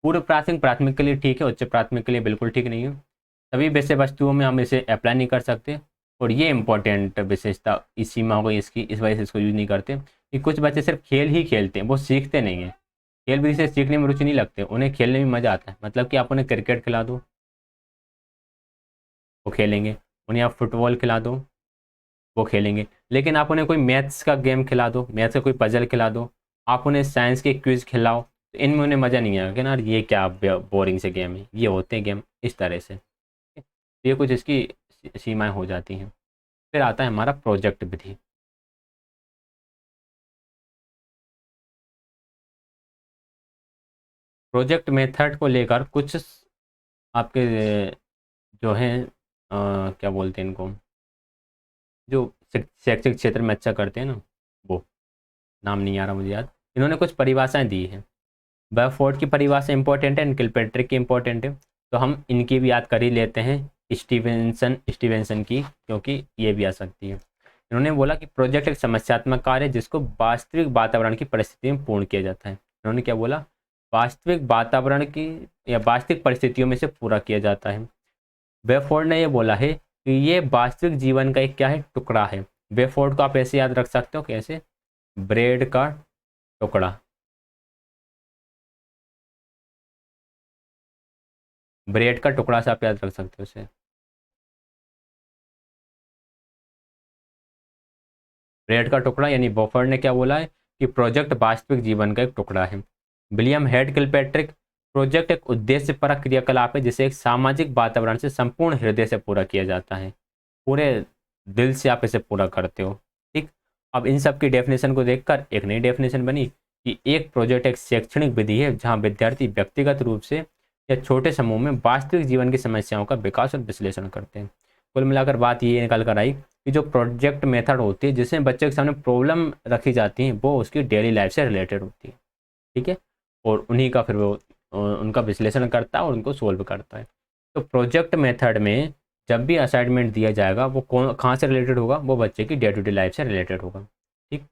पूर्व प्राथमिक प्राथमिक के लिए ठीक है, उच्च प्राथमिक के लिए बिल्कुल ठीक नहीं है। सभी विषय वस्तुओं में हम इसे अप्लाई नहीं कर सकते, और ये इंपॉर्टेंट विशेषता इस सीमा हो गई इसकी, इस वजह से इसको यूज़ नहीं करते कि कुछ बच्चे सिर्फ खेल ही खेलते हैं, वो सीखते नहीं हैं। खेल विधि से सीखने में रुचि नहीं लगते, उन्हें खेलने में मज़ा आता है। मतलब कि आप उन्हें क्रिकेट खिला दो वो खेलेंगे, उन्हें आप फुटबॉल खिला दो वो खेलेंगे, लेकिन आप उन्हें कोई मैथ्स का गेम खिला दो, मैथ्स का कोई पजल खिला दो, आप उन्हें साइंस के क्विज खिलाओ, तो इनमें उन्हें मज़ा नहीं आएगा कि ना यार ये क्या बोरिंग से गेम है, ये होते हैं गेम इस तरह से। तो ये कुछ इसकी सीमाएं हो जाती हैं। फिर आता है हमारा प्रोजेक्ट विधि। प्रोजेक्ट मेथड को लेकर कुछ आपके जो हैं क्या बोलते हैं इनको, जो शैक्षिक क्षेत्र में अच्छा करते हैं ना, वो नाम नहीं आ रहा मुझे याद, इन्होंने कुछ परिभाषाएं दी हैं। बैफोर्ड की परिभाषा इंपॉर्टेंट है, किलपेट्रिक की इंपॉर्टेंट है, तो हम इनकी भी याद कर ही लेते हैं, स्टीवेंसन की, क्योंकि ये भी आ सकती है। इन्होंने बोला कि प्रोजेक्ट एक समस्यात्मक कार्य है जिसको वास्तविक वातावरण की परिस्थिति में पूर्ण किया जाता है। इन्होंने क्या बोला, वास्तविक वातावरण की या वास्तविक परिस्थितियों में से पूरा किया जाता है। बेफोर्ड ने ये बोला है कि ये वास्तविक जीवन का एक क्या है, टुकड़ा है। बेफोर्ड को आप ऐसे याद रख सकते हो, कैसे, ब्रेड का टुकड़ा, ब्रेड का टुकड़ा से आप याद रख सकते हो उसे। ब्रेड का टुकड़ा यानी बफर ने क्या बोला है कि प्रोजेक्ट वास्तविक जीवन का एक टुकड़ा है। विलियम हेड किलपैट्रिक, प्रोजेक्ट एक उद्देश्यपरक क्रियाकलाप है जिसे एक सामाजिक वातावरण से संपूर्ण हृदय से पूरा किया जाता है, पूरे दिल से आप इसे पूरा करते हो। ठीक। अब इन सब की डेफिनेशन को देखकर एक नई डेफिनेशन बनी कि एक प्रोजेक्ट एक शैक्षणिक विधि है जहाँ विद्यार्थी व्यक्तिगत रूप से या छोटे समूह में वास्तविक जीवन की समस्याओं का विकास और विश्लेषण करते हैं। कुल मिलाकर बात ये निकल कर आई कि जो प्रोजेक्ट मेथड होती है जिसमें बच्चे के सामने प्रॉब्लम रखी जाती है वो उसकी डेली लाइफ से रिलेटेड होती है। ठीक है। और उन्हीं का फिर वो उनका विश्लेषण करता है और उनको सोल्व करता है। तो प्रोजेक्ट मेथड में जब भी असाइनमेंट दिया जाएगा वो कौन कहाँ से रिलेटेड होगा, वो बच्चे की डे टू डे लाइफ से रिलेटेड होगा। ठीक।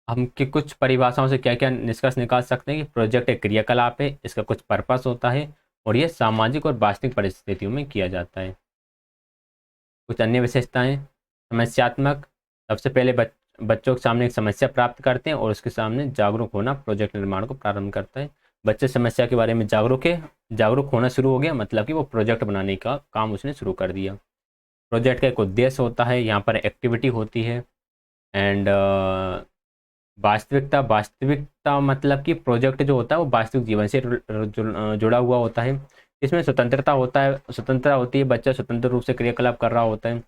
हम कि कुछ परिभाषाओं से क्या क्या निष्कर्ष निकाल सकते हैं कि प्रोजेक्ट एक क्रियाकलाप है, इसका कुछ पर्पस होता है और ये सामाजिक और वास्तविक परिस्थितियों में किया जाता है। कुछ अन्य विशेषताएं, समस्यात्मक, सबसे पहले बच्चों के सामने एक समस्या प्राप्त करते हैं और उसके सामने जागरूक होना प्रोजेक्ट निर्माण को प्रारंभ करता है। बच्चे समस्या के बारे में जागरूक होना शुरू हो गया, मतलब कि वो प्रोजेक्ट बनाने का काम उसने शुरू कर दिया। प्रोजेक्ट का एक उद्देश्य होता है, यहाँ पर एक्टिविटी होती है। एंड वास्तविकता मतलब कि प्रोजेक्ट जो होता है वो वास्तविक जीवन से जुड़ा हुआ होता है। इसमें स्वतंत्रता होता है, स्वतंत्रता होती है, बच्चा स्वतंत्र रूप से क्रियाकलाप कर रहा होता है।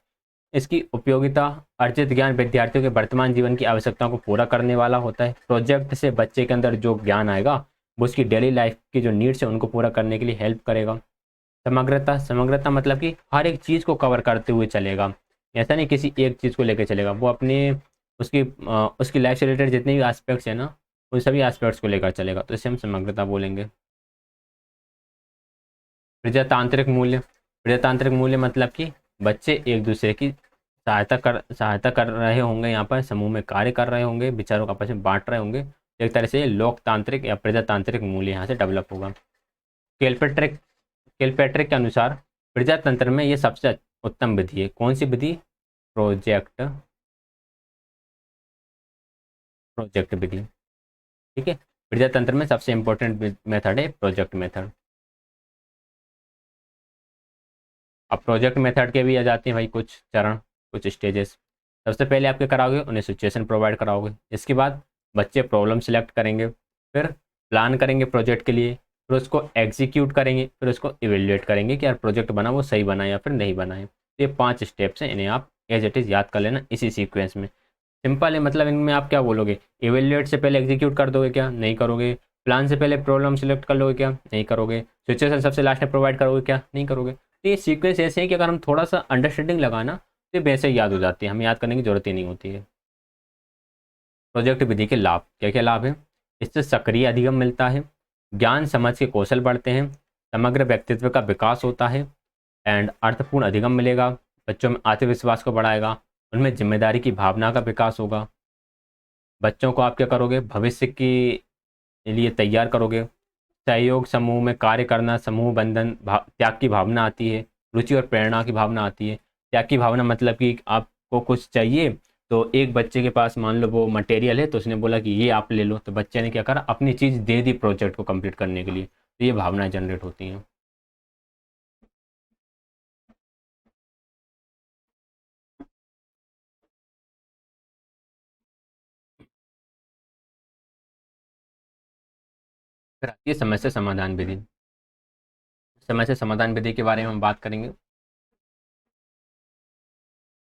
इसकी उपयोगिता, अर्जित ज्ञान विद्यार्थियों के वर्तमान जीवन की आवश्यकताओं को पूरा करने वाला होता है। प्रोजेक्ट से बच्चे के अंदर जो ज्ञान आएगा वो उसकी डेली लाइफ की जो नीड्स है उनको पूरा करने के लिए हेल्प करेगा। समग्रता मतलब कि हर एक चीज़ को कवर करते हुए चलेगा, ऐसा नहीं किसी एक चीज़ को लेकर चलेगा, वो अपने उसकी लाइफ से रिलेटेड जितने भी एस्पेक्ट्स हैं ना उन सभी एस्पेक्ट्स को लेकर चलेगा, तो इसे हम समग्रता बोलेंगे। प्रजातांत्रिक मूल्य मतलब कि बच्चे एक दूसरे की सहायता कर रहे होंगे, यहाँ पर समूह में कार्य कर रहे होंगे, विचारों को आपस में बांट रहे होंगे। एक तरह से लोकतांत्रिक या प्रजातांत्रिक मूल्य यहाँ से डेवलप होगा। किलपैट्रिक किलपैट्रिक के अनुसार प्रजातंत्र में ये सबसे उत्तम विधि है। कौन सी विधि? प्रोजेक्ट प्रोजेक्ट विधि। ठीक है। प्रजातंत्र में सबसे इंपॉर्टेंट मेथड है प्रोजेक्ट मेथड। अब प्रोजेक्ट मेथड के भी आ जाते हैं भाई कुछ चरण, कुछ स्टेजेस। सबसे पहले आप क्या कराओगे, उन्हें सिचुएशन प्रोवाइड कराओगे। इसके बाद बच्चे प्रॉब्लम सेलेक्ट करेंगे, फिर प्लान करेंगे प्रोजेक्ट के लिए, फिर उसको एग्जीक्यूट करेंगे, फिर उसको इवेल्युएट करेंगे कि यार प्रोजेक्ट बना वो सही बना या फिर नहीं बना है। ये 5 स्टेप्स हैं, इन्हें आप एज इट इज़ याद कर लेना इसी सीक्वेंस में। सिंपल है, मतलब इनमें आप क्या बोलोगे, इवेल्युएट से पहले एग्जीक्यूट कर दोगे क्या? नहीं करोगे। प्लान से पहले प्रॉब्लम सेलेक्ट कर लोगे क्या? नहीं करोगे। सिचुएशन सबसे लास्ट में प्रोवाइड करोगे क्या? नहीं करोगे। तो ये सीक्वेंस ऐसे है कि अगर हम थोड़ा सा अंडरस्टैंडिंग लगाना तो ये वैसे ही याद हो जाती है, हमें याद करने की जरूरत ही नहीं होती है। प्रोजेक्ट विधि के लाभ, क्या क्या लाभ है? इससे सक्रिय अधिगम मिलता है, ज्ञान समझ के कौशल बढ़ते हैं, समग्र व्यक्तित्व का विकास होता है, एंड अर्थपूर्ण अधिगम मिलेगा, बच्चों में आत्मविश्वास को बढ़ाएगा, उनमें जिम्मेदारी की भावना का विकास होगा। बच्चों को आप क्या करोगे, भविष्य के लिए तैयार करोगे। सहयोग, समूह में कार्य करना, समूह बंधन, त्याग की भावना आती है, रुचि और प्रेरणा की भावना आती है। त्याग की भावना मतलब कि आपको कुछ चाहिए, तो एक बच्चे के पास मान लो वो मटेरियल है तो उसने बोला कि ये आप ले लो, तो बच्चे ने क्या करा, अपनी चीज़ दे दी प्रोजेक्ट को कंप्लीट करने के लिए। तो ये भावनाएं जनरेट होती हैं। फिर आती है समस्या समाधान विधि। समस्या समाधान विधि के बारे में हम बात करेंगे।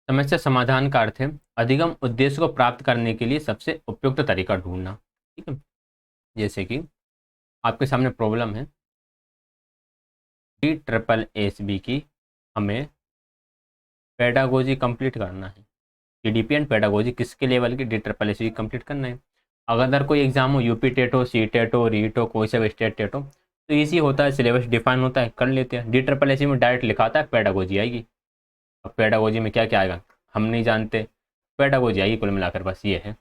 समस्या समाधान का अर्थ है अधिगम उद्देश्य को प्राप्त करने के लिए सबसे उपयुक्त तरीका ढूंढना। ठीक है, जैसे कि आपके सामने प्रॉब्लम है DSSB की, हमें पेडागोजी कंप्लीट करना है। TDP एंड पेडागोजी किसके लेवल की? DSSB कंप्लीट करना है। अगर कोई एग्जाम हो, यूपी टेट हो, सी टेट हो, रीट हो, कोई सा भी स्टेट टेट हो, तो ईजी होता है, सिलेबस डिफाइन होता है, कर लेते हैं। DSSB में डायरेक्ट लिखाता है पेडागोजी आएगी। अब पेडागोजी में क्या क्या आएगा हम नहीं जानते, पेडागोजी आएगी कुल मिलाकर, बस ये है।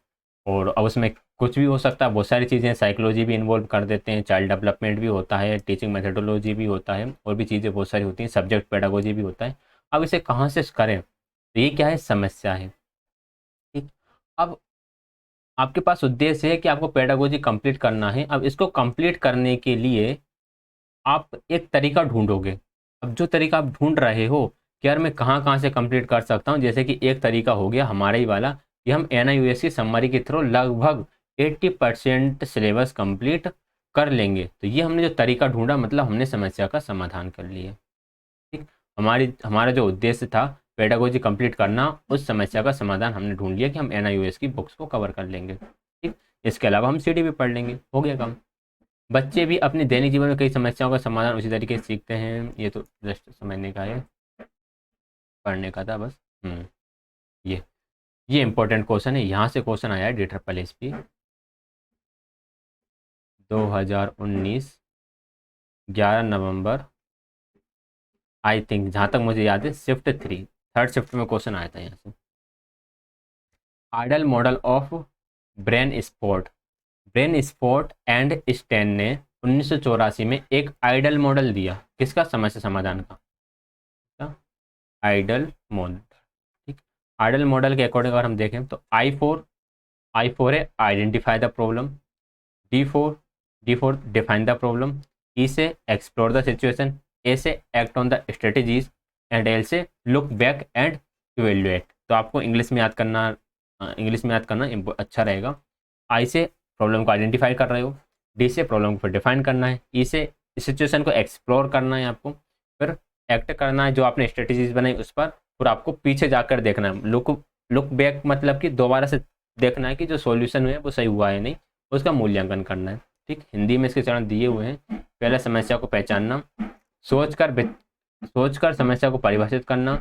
और अब उसमें कुछ भी हो सकता है, बहुत सारी चीज़ें, साइकोलॉजी भी इन्वॉल्व कर देते हैं, चाइल्ड डेवलपमेंट भी होता है, टीचिंग मेथडोलॉजी भी होता है, और भी चीज़ें बहुत सारी होती हैं, सब्जेक्ट पेडागोजी भी होता है। अब इसे कहाँ से करें, तो ये क्या है, समस्या है। ठीक, अब आपके पास उद्देश्य है कि आपको पेडागोजी कंप्लीट करना है। अब इसको कंप्लीट करने के लिए आप एक तरीका ढूंढोगे। अब जो तरीका आप ढूंढ रहे हो कि यार मैं कहाँ कहाँ से कंप्लीट कर सकता हूँ, जैसे कि एक तरीका हो गया हमारा ही वाला कि हम NIOS की समरी के थ्रू लगभग 80% सिलेबस कंप्लीट कर लेंगे। तो ये हमने जो तरीका ढूंढा, मतलब हमने समस्या का समाधान कर लिया। ठीक, हमारा जो उद्देश्य था पेडागोजी कंप्लीट करना, उस समस्या का समाधान हमने ढूंढ लिया कि हम NIOS की बुक्स को कवर कर लेंगे। ठीक, इसके अलावा हम CD भी पढ़ लेंगे, हो गया काम। बच्चे भी अपने दैनिक जीवन में कई समस्याओं का समाधान उसी तरीके से सीखते हैं। ये तो जस्ट समझने का है, पढ़ने का था बस। ये ये इंपॉर्टेंट क्वेश्चन है, यहाँ से क्वेश्चन आया है DSSB 2019 11 नवंबर, आई थिंक, जहाँ तक मुझे याद है शिफ्ट 3, थर्ड शिफ्ट में क्वेश्चन आया था यहाँ से। Ideal model of Bransford, Bransford and Stein ने 1984 में एक आइडल मॉडल दिया, किसका? समस्या समाधान का। Ideal model. ठीक, आइडल मॉडल के अकॉर्डिंग अगर हम देखें तो I4 है identify the problem, D4 define the problem, E से एक्सप्लोर द सिचुएशन, A से act on the strategies, and L से लुक बैक एंड इवेल्युएट। तो आपको इंग्लिश में याद करना, अच्छा रहेगा। I से प्रॉब्लम को आइडेंटिफाई कर रहे हो, D से प्रॉब्लम को फिर डिफाइन करना है, E से सिचुएशन को एक्सप्लोर करना है आपको, फिर एक्ट करना है जो आपने स्ट्रेटेजीज बनाई उस पर, फिर आपको पीछे जाकर देखना है। लुक बैक मतलब कि दोबारा से देखना है कि जो सॉल्यूशन है वो सही हुआ है नहीं, उसका मूल्यांकन करना है। ठीक, हिंदी में इसके चरण दिए हुए हैं। पहला, समस्या को पहचानना, सोचकर समस्या को परिभाषित करना,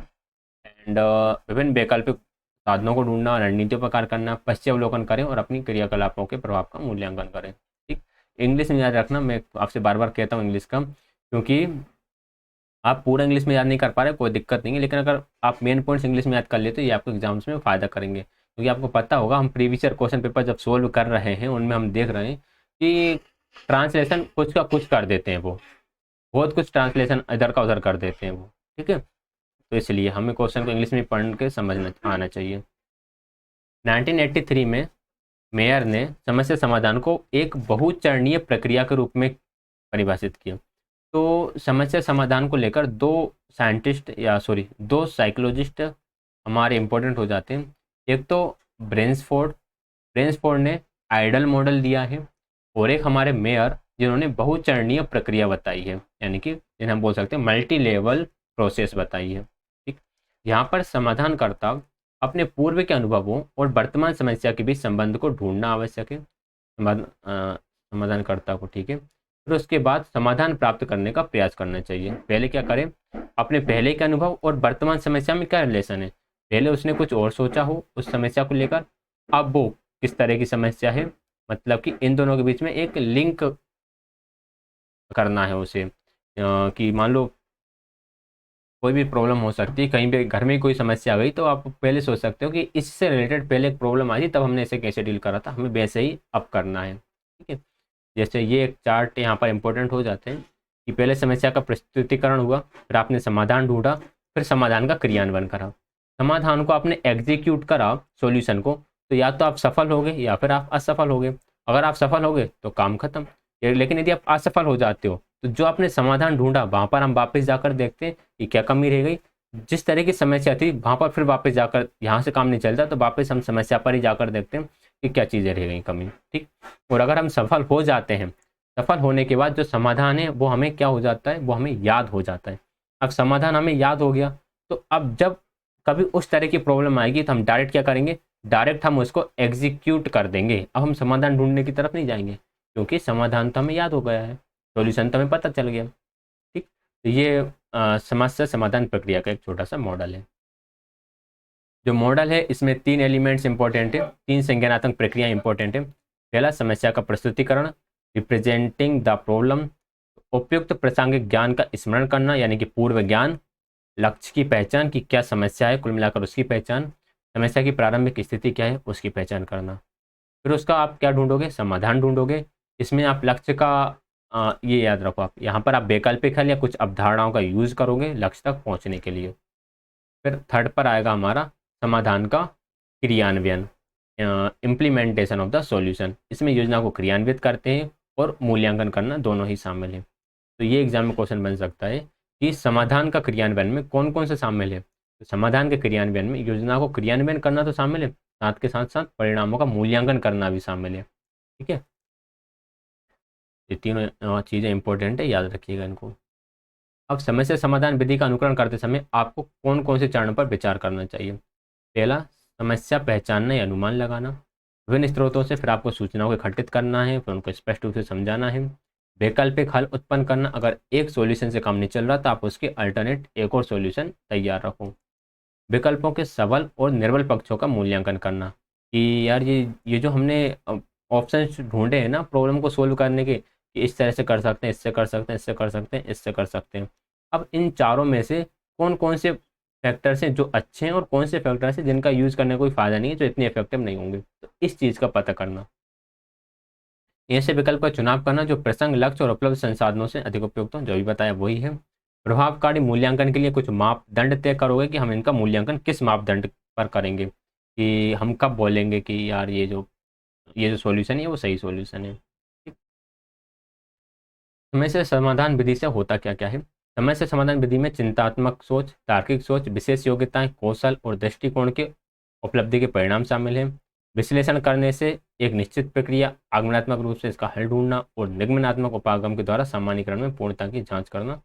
एंड विभिन्न वैकल्पिक साधनों को ढूंढना, रणनीतियों पर कार्य करना, पश्चावलोकन करें और अपनी क्रियाकलापों के प्रभाव का मूल्यांकन करें। ठीक, इंग्लिश में याद रखना, मैं आपसे बार बार कहता हूँ इंग्लिश का, क्योंकि आप पूरा इंग्लिश में याद नहीं कर पा रहे कोई दिक्कत नहीं है, लेकिन अगर आप मेन पॉइंट्स इंग्लिश में याद कर लेते तो ये आपको एग्जाम्स में फ़ायदा करेंगे। क्योंकि आपको पता होगा हम प्रीवियस ईयर क्वेश्चन पेपर जब सोल्व कर रहे हैं उनमें हम देख रहे हैं कि ट्रांसलेशन कुछ का कुछ कर देते हैं, वो बहुत कुछ ट्रांसलेशन इधर का उधर कर देते हैं वो। ठीक है, तो इसलिए हमें क्वेश्चन को इंग्लिश में पढ़ के समझना आना चाहिए। 1983 में मेयर ने समस्या समाधान को एक बहुचरणीय प्रक्रिया के रूप में परिभाषित किया। तो समस्या समाधान को लेकर दो साइकोलॉजिस्ट हमारे इम्पोर्टेंट हो जाते हैं। एक तो ब्रेन्सफोर्ड ने आइडल मॉडल दिया है, और एक हमारे मेयर जिन्होंने बहुचरणीय प्रक्रिया बताई है, यानी कि जिन्हें हम बोल सकते हैं मल्टी लेवल प्रोसेस बताई है। ठीक, यहाँ पर समाधानकर्ता अपने पूर्व के अनुभवों और वर्तमान समस्या के बीच संबंध को ढूंढना आवश्यक है, समाधानकर्ता को। ठीक है, फिर उसके बाद समाधान प्राप्त करने का प्रयास करना चाहिए। पहले क्या करें, अपने पहले के अनुभव और वर्तमान समस्या में क्या रिलेशन है। पहले उसने कुछ और सोचा हो उस समस्या को लेकर, अब वो किस तरह की समस्या है, मतलब कि इन दोनों के बीच में एक लिंक करना है उसे। कि मान लो कोई भी प्रॉब्लम हो सकती है, कहीं पे घर में कोई समस्या आ गई, तो आप पहले सोच सकते हो कि इससे रिलेटेड पहले एक प्रॉब्लम आई थी, तब हमने इसे कैसे डील करा था, हमें वैसे ही अब करना है। ठीक है, जैसे ये एक चार्ट यहाँ पर इंपॉर्टेंट हो जाते हैं कि पहले समस्या का प्रस्तुतिकरण हुआ, फिर आपने समाधान ढूंढा, फिर समाधान का क्रियान्वयन करा, समाधान को आपने एग्जीक्यूट करा सॉल्यूशन को, तो या तो आप सफल हो गए या फिर आप असफल हो गए। अगर आप सफल हो गए तो काम खत्म, लेकिन यदि आप असफल हो जाते हो तो जो आपने समाधान ढूंढा वहाँ पर हम वापस जाकर देखते हैं कि क्या कमी रह गई, जिस तरह की समस्या थी वहाँ पर फिर वापस जाकर, यहाँ से काम नहीं चलता तो वापस हम समस्या पर ही जाकर देखते हैं कि क्या चीज़ें रह गई कमी। ठीक, और अगर हम सफल हो जाते हैं सफल होने के बाद जो समाधान है वो हमें क्या हो जाता है, वो हमें याद हो जाता है। अब समाधान हमें याद हो गया, तो अब जब कभी उस तरह की प्रॉब्लम आएगी तो हम डायरेक्ट क्या करेंगे, डायरेक्ट हम उसको एग्जीक्यूट कर देंगे। अब हम समाधान ढूंढने की तरफ नहीं जाएंगे, क्योंकि समाधान तो हमें याद हो गया है, सॉल्यूशन तो हमें पता चल गया। ठीक, तो ये समस्या समाधान प्रक्रिया का एक छोटा सा मॉडल है। जो मॉडल है इसमें 3 एलिमेंट्स इंपॉर्टेंट है, 3 संज्ञानात्मक प्रक्रिया इंपॉर्टेंट है। पहला, समस्या का प्रस्तुतिकरण, रिप्रेजेंटिंग द प्रॉब्लम। उपयुक्त प्रासंगिक ज्ञान का स्मरण करना, यानी कि पूर्व ज्ञान। लक्ष्य की पहचान की क्या समस्या है, कुल मिलाकर उसकी पहचान। समस्या की प्रारंभिक स्थिति क्या है, उसकी पहचान करना। फिर उसका आप क्या ढूंढोगे, समाधान ढूंढोगे। इसमें आप लक्ष्य का ये याद रखो, आप यहाँ पर आप वैकल्पिक हल या कुछ अवधारणाओं का यूज करोगे लक्ष्य तक पहुँचने के लिए। फिर थर्ड पर आएगा हमारा समाधान का क्रियान्वयन, इम्प्लीमेंटेशन ऑफ द सॉल्यूशन। इसमें योजना को क्रियान्वित करते हैं और मूल्यांकन करना दोनों ही शामिल है। तो ये एग्जाम में क्वेश्चन बन सकता है कि समाधान का क्रियान्वयन में कौन कौन से शामिल है। तो समाधान के क्रियान्वयन में योजना को क्रियान्वयन करना तो शामिल है, साथ के साथ साथ परिणामों का मूल्यांकन करना भी शामिल है। ठीक है, ये तीनों चीज़ें इंपॉर्टेंट है, याद रखिएगा इनको। अब समस्या समाधान विधि का अनुकरण करते समय आपको कौन कौन से चरणों पर विचार करना चाहिए। पहला, समस्या पहचानना या अनुमान लगाना। विभिन्न स्रोतों से फिर आपको सूचनाओं को इकट्ठित करना है, फिर उनको स्पष्ट रूप से समझाना है। वैकल्पिक हल उत्पन्न करना, अगर एक सॉल्यूशन से काम नहीं चल रहा तो आप उसके अल्टरनेट एक और सॉल्यूशन तैयार रखो। विकल्पों के सबल और निर्बल पक्षों का मूल्यांकन करना, कि यार ये जो हमने ऑप्शन ढूंढे हैं ना प्रॉब्लम को सोल्व करने के, कि इस तरह से कर सकते हैं, इससे कर सकते हैं, इससे कर सकते हैं, इससे कर सकते हैं। अब इन चारों में से कौन कौन से फैक्टर्स हैं जो अच्छे हैं और कौन से फैक्टर्स हैं जिनका यूज़ करने का कोई फ़ायदा नहीं है, जो इतने इफेक्टिव नहीं होंगे, तो इस चीज़ का पता करना। ऐसे विकल्प का चुनाव करना जो प्रसंग, लक्ष्य और उपलब्ध संसाधनों से अधिक उपयुक्त हो, जो भी बताया वही है। प्रभावकारी मूल्यांकन के लिए कुछ मापदंड तय करोगे कि हम इनका मूल्यांकन किस मापदंड पर करेंगे, कि हम कब बोलेंगे कि यार ये जो सॉल्यूशन है वो सही सॉल्यूशन है। समस्या समाधान विधि से होता क्या क्या है। समस्या समाधान विधि में चिंतात्मक सोच, तार्किक सोच, विशेष योग्यताएं, कौशल और दृष्टिकोण के उपलब्धि के परिणाम शामिल हैं। विश्लेषण करने से एक निश्चित प्रक्रिया, आगमनात्मक रूप से इसका हल ढूंढना और निगमनात्मक उपागम के द्वारा सामान्यीकरण में पूर्णता की जांच करना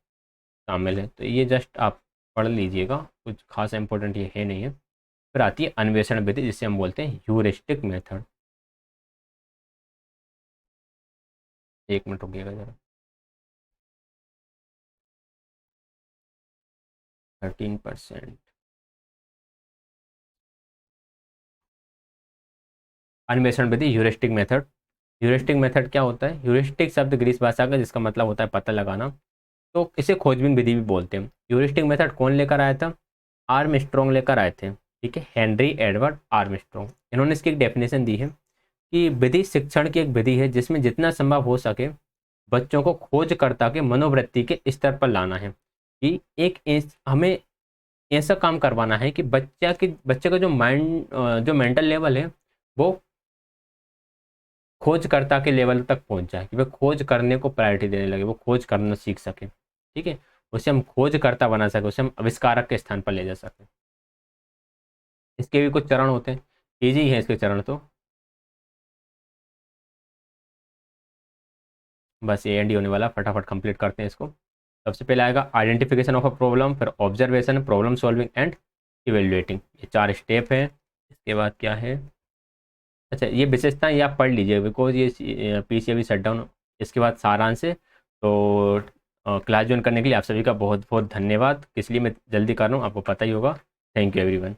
शामिल है। तो ये जस्ट आप पढ़ लीजिएगा, कुछ खास इंपॉर्टेंट ये है नहीं है। फिर आती है अन्वेषण विधि, जिसे हम बोलते हैं ह्यूरिस्टिक मेथड। एक मिनट रुकिएगा जरा। 13%। अन्वेषण विधि, ह्यूरिस्टिक मेथड। ह्यूरिस्टिक मेथड क्या होता है, ह्यूरिस्टिक शब्द ग्रीस भाषा का जिसका मतलब होता है पता लगाना, तो इसे खोजबीन विधि भी बोलते हैं। ह्यूरिस्टिक मेथड कौन लेकर आया था, आर्मस्ट्रॉन्ग लेकर आए थे। ठीक है, हेनरी एडवर्ड आर्मस्ट्रॉन्ग, इन्होंने इसकी एक डेफिनेशन दी है कि विधि शिक्षण की एक विधि है जिसमें जितना संभव हो सके बच्चों को खोजकर्ता के मनोवृत्ति के स्तर पर लाना है, कि हमें ऐसा काम करवाना है कि बच्चे का जो माइंड, जो मेंटल लेवल है वो खोजकर्ता के लेवल तक पहुंच जाए, कि वह खोज करने को प्रायोरिटी देने लगे, वो खोज करना सीख सके। ठीक है, उसे हम खोजकर्ता बना सके, उसे हम आविष्कारक के स्थान पर ले जा सके। इसके भी कुछ चरण होते हैं, ईजी है इसके चरण, तो बस ये एंड ही होने वाला, फटाफट कंप्लीट करते हैं इसको। सबसे पहले आएगा आइडेंटिफिकेशन ऑफ अ प्रॉब्लम, फिर observation, problem solving and evaluating. ये 4 स्टेप है। इसके बाद क्या है, अच्छा ये विशेषताएं ये आप पढ़ लीजिए, बिकॉज ये पीछे भी शट डाउन। इसके बाद सारांश है। तो क्लास ज्वाइन करने के लिए आप सभी का बहुत बहुत धन्यवाद। किस लिए मैं जल्दी कर रहा हूँ आपको पता ही होगा। Thank you everyone.